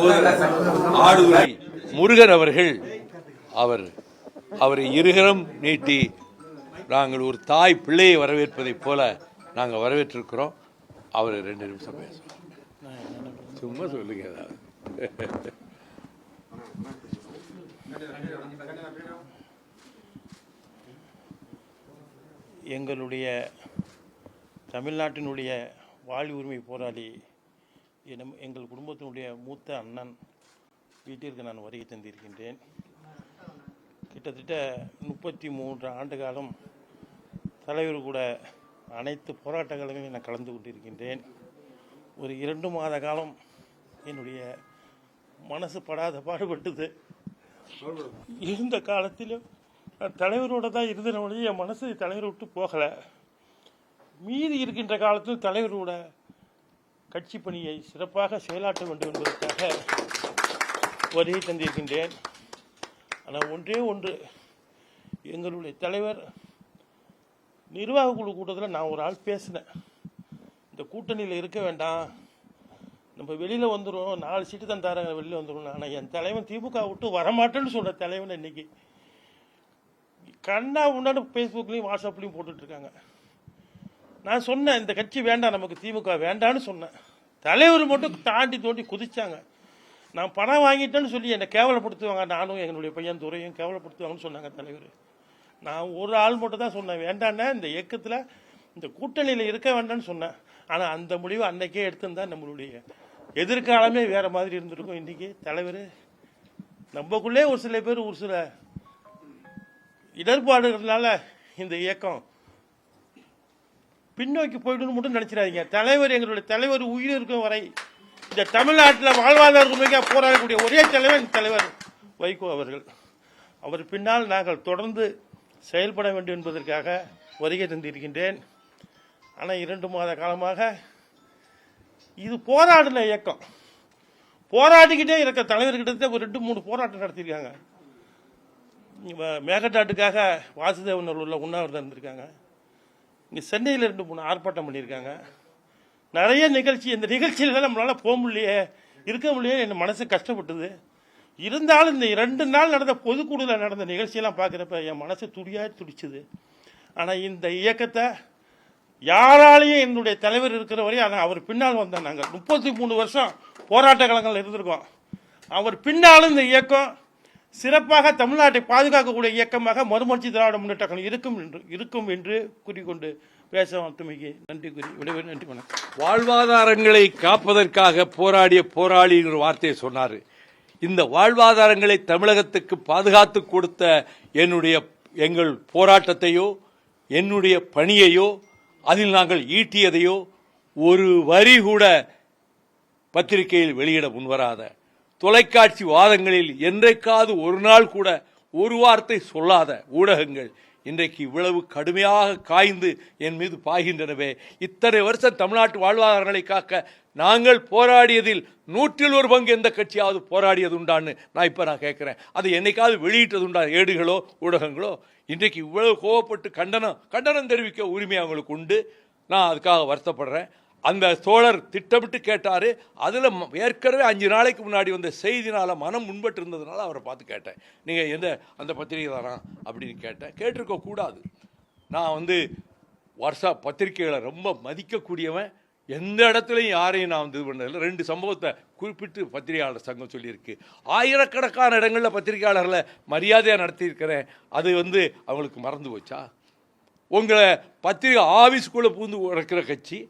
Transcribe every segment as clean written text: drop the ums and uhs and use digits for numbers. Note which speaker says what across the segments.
Speaker 1: சகோதரர் ஆடுதுறை முருகன் அவர்கள் அவரை இருகரம் நீட்டி நாங்கள் ஒரு தாய் பிள்ளையை வரவேற்பதைப் போல நாங்கள் வரவேற்றிருக்கிறோம். அவர் 2 நிமிஷம் பேசுவோம். சும்மா சொல்லுங்க ஏதாவது.
Speaker 2: எங்களுடைய தமிழ்நாட்டினுடைய வாழ் உரிமை போராளி எங்கள் குடும்பத்தினுடைய மூத்த அண்ணன் வீட்டிற்கு நான் வருகை தந்திருக்கின்றேன். கிட்டத்தட்ட 33 ஆண்டு காலம் தலைவர் கூட அனைத்து போராட்டங்களிலும் நான் கலந்து கொண்டிருக்கின்றேன். ஒரு 2 மாத காலம் என்னுடைய மனசு படாத பாடுபட்டது. இருந்த காலத்திலும் நான் தலைவரோடு தான் இருந்தவொழிய என் மனசு தலைவரை விட்டு போகலை. மீதி இருக்கின்ற காலத்தில் தலைவரோட கட்சி பணியை சிறப்பாக செயலாற்ற வேண்டும் என்பதற்காக வருகை தந்திருக்கின்றேன். ஆனால் ஒன்றே ஒன்று, எங்களுடைய தலைவர் நிர்வாக குழு கூட்டத்தில் நான் ஒரு ஆள் பேசினேன். இந்த கூட்டணியில் இருக்க வேண்டாம், நம்ம வெளியில் வந்துடும், 4 சீட்டு தான் தராங்க, வெளியில் வந்துடும். ஆனால் என் தலைவன் திமுக விட்டு வரமாட்டேன்னு சொல்கிற தலைவன் இன்னைக்கு கண்ணா முன்னாடி ஃபேஸ்புக்லேயும் வாட்ஸ்அப்லேயும் போட்டுட்ருக்காங்க. நான் சொன்னேன், இந்த கட்சி வேண்டாம், நமக்கு திமுக வேண்டான்னு சொன்னேன். தலைவர் மட்டும் தாண்டி தோண்டி குதிச்சாங்க. நான் பணம் வாங்கிட்டேன்னு சொல்லி என்னை கேவலப்படுத்துவாங்க, நானும் எங்களுடைய பையன் துறையும் கேவலப்படுத்துவாங்கன்னு சொன்னாங்க தலைவர். நான் ஒரு ஆள் மட்டும் தான் சொன்னேன், வேண்டாண்ணே, இந்த இயக்கத்தில் இந்த கூட்டணியில் இருக்க வேண்டாம்னு சொன்னேன். ஆனால் அந்த முடிவு அன்னைக்கே எடுத்திருந்தா நம்மளுடைய எதிர்காலமே வேறு மாதிரி இருந்திருக்கும். இன்றைக்கி தலைவர் நம்மக்குள்ளே ஒரு சில பேர் ஒரு சில இடர்பாடுகள்னால இந்த இயக்கம் பின்னோக்கி போயிடுன்னு மட்டும் நினச்சிடாதீங்க. தலைவர், எங்களுடைய தலைவர் உயிர் இருக்கும் வரை இந்த தமிழ்நாட்டில் வாழ்வாதார உரிமைக்காக போராடக்கூடிய ஒரே தலைவர் தலைவர் வைகோ அவர்கள். அவர் பின்னால் நாங்கள் தொடர்ந்து செயல்பட வேண்டும் என்பதற்காக வருகை தந்திருக்கின்றேன். ஆனால் 2 மாத காலமாக இது போராடின இயக்கம், போராடிக்கிட்டே இருக்க தலைவர்கிட்ட ஒரு 2-3 போராட்டம் நடத்தியிருக்காங்க. மேகதாட்டுக்காக வாசுதேவனூரில் உண்ணாவிரதம் இருந்திருக்காங்க. இங்கே சென்னையில் 2-3 ஆர்ப்பாட்டம் பண்ணியிருக்காங்க. நிறைய நிகழ்ச்சி, இந்த நிகழ்ச்சியில் நம்மளால் போக முடியலையே, இருக்க முடியலையே, என் மனசு கஷ்டப்பட்டது. இருந்தாலும் இந்த 2 நாள் நடந்த பொதுக்குழுவில் நடந்த நிகழ்ச்சியெல்லாம் பார்க்குறப்ப என் மனசு துடிச்சுது. ஆனால் இந்த இயக்கத்தை யாராலையும் என்னுடைய தலைவர் இருக்கிற வரையும், ஆனால் அவர் பின்னால் வந்தோம். நாங்கள் 33 வருஷம் போராட்ட களங்கள் இருந்திருக்கோம். அவர் பின்னாலும் இந்த இயக்கம் சிறப்பாக தமிழ்நாட்டை பாதுகாக்கக்கூடிய இயக்கமாக மறுமலர்ச்சி திராவிட முன்னேற்ற கழகம் இருக்கும் என்று கூறிக்கொண்டு பேச வந்துமைக்கு நன்றி கூறி விடைபெறும். நன்றி, வணக்கம்.
Speaker 1: வாழ்வாதாரங்களை காப்பதற்காக போராடிய போராளிங்கிற வார்த்தையை சொன்னார். இந்த வாழ்வாதாரங்களை தமிழகத்துக்கு பாதுகாத்து கொடுத்த எங்கள் போராட்டத்தையோ என்னுடைய பணியையோ அதில் நாங்கள் ஈட்டியதையோ ஒரு வரி கூட பத்திரிகையில் வெளியிட முன்வராத, தொலைக்காட்சி வாதங்களில் என்றைக்காவது ஒரு நாள் கூட ஒரு வார்த்தை சொல்லாத ஊடகங்கள் இன்றைக்கு இவ்வளவு கடுமையாக காய்ந்து என் மீது பாய்கின்றனவே. இத்தனை வருஷம் தமிழ்நாட்டு வாழ்வாதாரங்களை காக்க நாங்கள் போராடியதில் 100 பங்கு எந்த கட்சியாவது போராடியது உண்டான்னு நான் கேட்குறேன். அது என்னைக்காவது வெளியிட்டது உண்டா ஏடுகளோ ஊடகங்களோ? இன்றைக்கு இவ்வளவு கோவப்பட்டு கண்டனம் தெரிவிக்க உரிமை அவங்களுக்கு உண்டு. நான் அதுக்காக வருத்தப்படுறேன். அந்த தோழர் திட்டமிட்டு கேட்டார். அதில் ஏற்கனவே 5 நாளைக்கு முன்னாடி வந்த செய்தினால் மனம் முன்பட்டு இருந்ததுனால அவரை பார்த்து கேட்டேன், நீங்கள் அந்த பத்திரிகை தானா அப்படின்னு கேட்டேன். கேட்டிருக்க கூடாது. நான் வருஷா பத்திரிகைகளை ரொம்ப மதிக்கக்கூடியவன். எந்த இடத்துலையும் யாரையும் நான் இது பண்ணதில்லை. 2 சம்பவத்தை குறிப்பிட்டு பத்திரிகையாளர் சங்கம் சொல்லியிருக்கு. ஆயிரக்கணக்கான இடங்களில் பத்திரிகையாளர்களை மரியாதையாக நடத்தியிருக்கிறேன். அது அவங்களுக்கு மறந்து போச்சா? உங்களை பத்திரிகை ஆஃபீஸ்குள்ளே பூந்து உடைக்கிற கட்சி,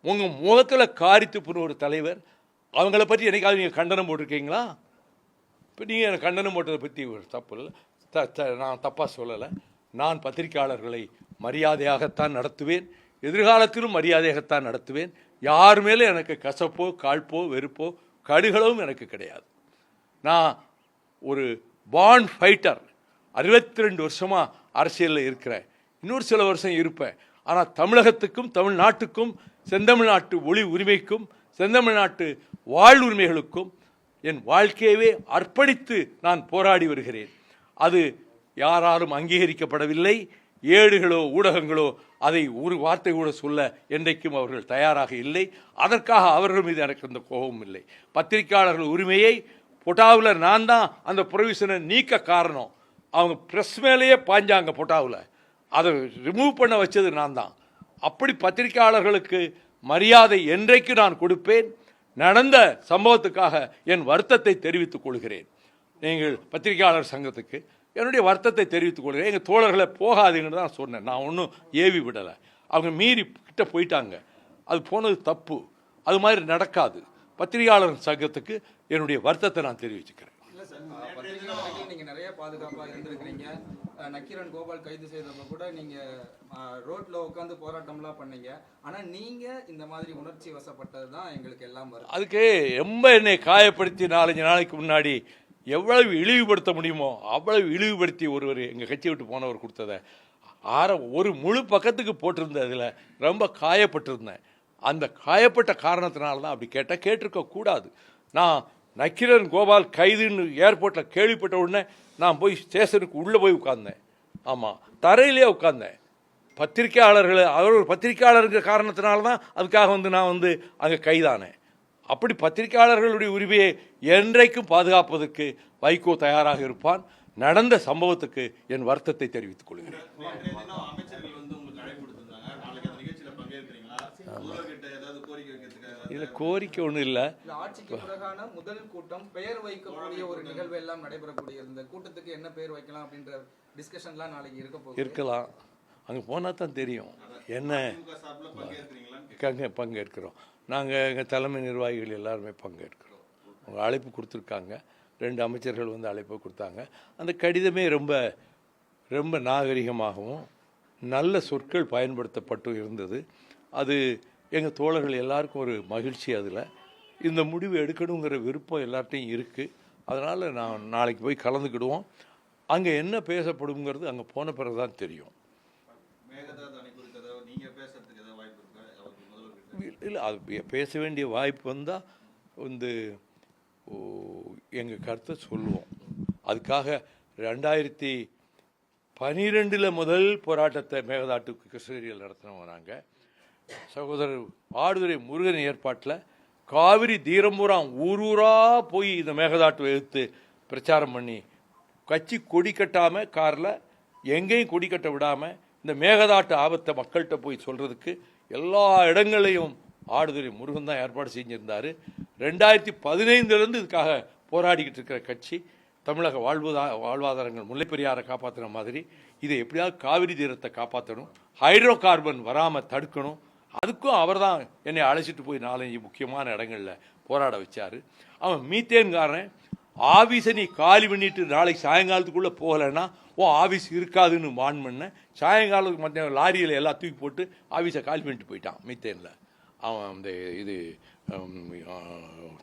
Speaker 1: உங்கள் முகத்தில் காரித்து போன ஒரு தலைவர், அவங்கள பற்றி என்னைக்காவது நீங்கள் கண்டனம் போட்டிருக்கீங்களா? இப்போ நீங்கள் எனக்கு கண்டனம் போட்டதை பற்றி ஒரு தப்பு இல்லை, நான் தப்பாக சொல்லலை. நான் பத்திரிகையாளர்களை மரியாதையாகத்தான் நடத்துவேன், எதிர்காலத்திலும் மரியாதையாகத்தான் நடத்துவேன். யார் மேலே எனக்கு கசப்போ காழ்ப்போ வெறுப்போ கடுகளவும் எனக்கு கிடையாது. நான் ஒரு பார்ன் ஃபைட்டர். 62 வருஷமாக அரசியலில் இருக்கிறேன். இன்னொரு சில வருஷம் இருப்பேன். ஆனால் தமிழகத்துக்கும் தமிழ்நாட்டுக்கும் செந்தமிழ்நாட்டு ஒளி உரிமைக்கும் செந்தமிழ்நாட்டு வாழ்வுரிமைகளுக்கும் என் வாழ்க்கையவே அர்ப்பணித்து நான் போராடி வருகிறேன். அது யாராலும் அங்கீகரிக்கப்படவில்லை. ஏடுகளோ ஊடகங்களோ அதை ஒரு வார்த்தை கூட சொல்ல என்றைக்கும் அவர்கள் தயாராக இல்லை. அதற்காக அவர்கள் மீது எனக்கு அந்த கோபம் இல்லை. பத்திரிகையாளர்கள் உரிமையை பொட்டாவில் நான் தான் அந்த ப்ரொவிஷனை நீக்க காரணம். அவங்க ப்ரெஸ் மேலேயே பாஞ்சாங்க பொட்டாவில், அதை ரிமூவ் பண்ண வச்சது நான் தான். அப்படி பத்திரிகையாளர்களுக்கு மரியாதை என்றைக்கு நான் கொடுப்பேன். நடந்த சம்பவத்துக்காக என் வருத்தத்தை தெரிவித்துக் கொள்கிறேன். நீங்கள் பத்திரிகையாளர் சங்கத்துக்கு என்னுடைய வருத்தத்தை தெரிவித்துக் கொள்கிறேன். எங்கள் தோழர்களை போகாதீங்கன்னு தான் சொன்னேன். நான் ஒன்றும் ஏவி விடலை. அவங்க மீறி கிட்ட போயிட்டாங்க. அது போனது தப்பு. அது மாதிரி நடக்காது. பத்திரிகையாளர் சங்கத்துக்கு என்னுடைய வருத்தத்தை நான் தெரிவிச்சுக்கிறேன்.
Speaker 3: நீங்க நிறைய பாதுகாப்பா இருந்திருக்கிறீங்க. நக்கீரன் கோபால் கைது செய்தப்ப கூட நீங்க ரோட்ல உட்காந்து போராட்டம்லாம் பண்ணீங்க. ஆனா நீங்க இந்த மாதிரி உணர்ச்சி வசப்பட்டது தான் எங்களுக்கு எல்லாம் வரும்.
Speaker 1: அதுக்கு ரொம்ப என்னை காயப்படுத்தி 4-5 நாளைக்கு முன்னாடி எவ்வளவு இழிவுபடுத்த முடியுமோ அவ்வளவு இழிவுபடுத்தி ஒருவர் எங்கள் கட்சி விட்டு போனவர் கொடுத்ததை ஒரு முழு பக்கத்துக்கு போட்டிருந்ததில் ரொம்ப காயப்பட்டிருந்தேன். அந்த காயப்பட்ட காரணத்தினால தான் அப்படி கேட்டிருக்க கூடாது. நான் நக்கீரன் கோபால் கைதுன்னு ஏர்போர்ட்டில் கேள்விப்பட்ட உடனே நான் போய் ஸ்டேஷனுக்கு உள்ளே போய் உட்கார்ந்தேன். ஆமாம், தரையிலே உட்கார்ந்தேன். பத்திரிகையாளர்கள் அவர் ஒரு பத்திரிகையாளருங்கிற காரணத்தினால தான் அதுக்காக நான் அங்கே கைதானேன். அப்படி பத்திரிகையாளர்களுடைய உரிமையை என்றைக்கும் பாதுகாப்பதற்கு வைகோ தயாராக இருப்பான். நடந்த சம்பவத்துக்கு என் வருத்தத்தை தெரிவித்துக் கொள்கிறேன். இதுல கோரிக்கை ஒன்றும் இல்லை.
Speaker 3: ஆட்சிக்கு பிறகான முதல் கூட்டம் பெயர் வைக்கக்கூடிய ஒரு நிகழ்வு எல்லாம் நடைபெறக்கூடிய இந்த கூட்டத்துக்கு என்ன பெயர் வைக்கலாம் அப்படின்ற டிஸ்கஷன்லாம் நாளைக்கு
Speaker 1: இருக்கலாம். அங்கே போனால் தான் தெரியும் என்ன. பங்கேற்கிறோம். நாங்கள் எங்கள் தலைமை நிர்வாகிகள் எல்லாருமே பங்கேற்கிறோம். அவங்க அழைப்பு கொடுத்துருக்காங்க. 2 அமைச்சர்கள் அழைப்பு கொடுத்தாங்க. அந்த கடிதமே ரொம்ப ரொம்ப நாகரிகமாகவும் நல்ல சொற்கள் பயன்படுத்தப்பட்டு இருந்தது. அது எங்கள் தோழர்கள் எல்லாருக்கும் ஒரு மகிழ்ச்சி. அதில் இந்த முடிவு எடுக்கணுங்கிற விருப்பம் எல்லார்ட்டையும் இருக்குது. அதனால் நான் நாளைக்கு போய் கலந்துக்கிடுவோம். அங்கே என்ன பேசப்படுங்கிறது அங்கே போன பிறகு தான் தெரியும். இல்லை, அது பேச வேண்டிய வாய்ப்பு வந்தால் எங்கள் கருத்தை சொல்லுவோம். அதுக்காக 2012 முதல் போராட்டத்தை மேகதாட்டுக்கு கிருஷ்ணகிரியில் நடத்தினவங்க நாங்கள். சகோதரர் ஆடுதுறை முருகன் ஏற்பாட்டில் காவிரி தீரம்பூராம் ஊரூராக போய் இந்த மேகதாட்டு எடுத்து பிரச்சாரம் பண்ணி கட்சி கொடி கட்டாமல் காரில் எங்கேயும் கொடி கட்ட விடாமல் இந்த மேகதாட்டு ஆபத்தை மக்கள்கிட்ட போய் சொல்கிறதுக்கு எல்லா இடங்களையும் ஆடுதுறை முருகன் தான் ஏற்பாடு செஞ்சிருந்தார். 2015 இதுக்காக போராடிக்கிட்டு இருக்கிற கட்சி. தமிழக வாழ்வாதாரங்கள் முல்லைப்பெரியாரை காப்பாற்றின மாதிரி இதை எப்படியாவது காவிரி தீரத்தை காப்பாற்றணும், ஹைட்ரோ கார்பன் வராமல் தடுக்கணும். அதுக்கும் அவர் தான் என்னை அழைச்சிட்டு போய் 4-5 முக்கியமான இடங்களில் போராட வச்சார். அவன் மீத்தேன்காரன் ஆஃபீஸை நீ காலி பண்ணிட்டு நாளைக்கு சாயங்காலத்துக்குள்ளே போகலைன்னா ஆஃபீஸ் இருக்காதுன்னு வான் பண்ண. சாயங்காலத்துக்கு மத்தியம் லாரியில் எல்லாம் தூக்கி போட்டு ஆஃபீஸை காலி பண்ணிட்டு போயிட்டான் மீத்தேனில். அவன்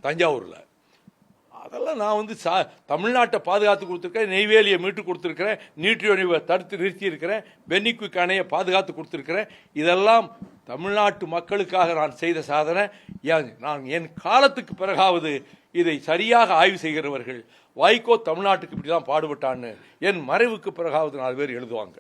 Speaker 1: தஞ்சாவூரில். அதெல்லாம் நான் தமிழ்நாட்டை பாதுகாத்து கொடுத்துருக்கேன். நெய்வேலியை மீட்டு கொடுத்துருக்கிறேன். நீட்டியொழிவை தடுத்து நிறுத்தியிருக்கிறேன். பென்னிக்குயிக் அணையை பாதுகாத்து கொடுத்துருக்கிறேன். இதெல்லாம் தமிழ்நாட்டு மக்களுக்காக நான் செய்த சாதனை. நான் என் காலத்துக்கு பிறகாவது இதை சரியாக ஆய்வு செய்கிறவர்கள் வைகோ தமிழ்நாட்டுக்கு இப்படி தான் பாடுபட்டான்னு என் மறைவுக்கு பிறகாவது 4 பேர் எழுதுவாங்க.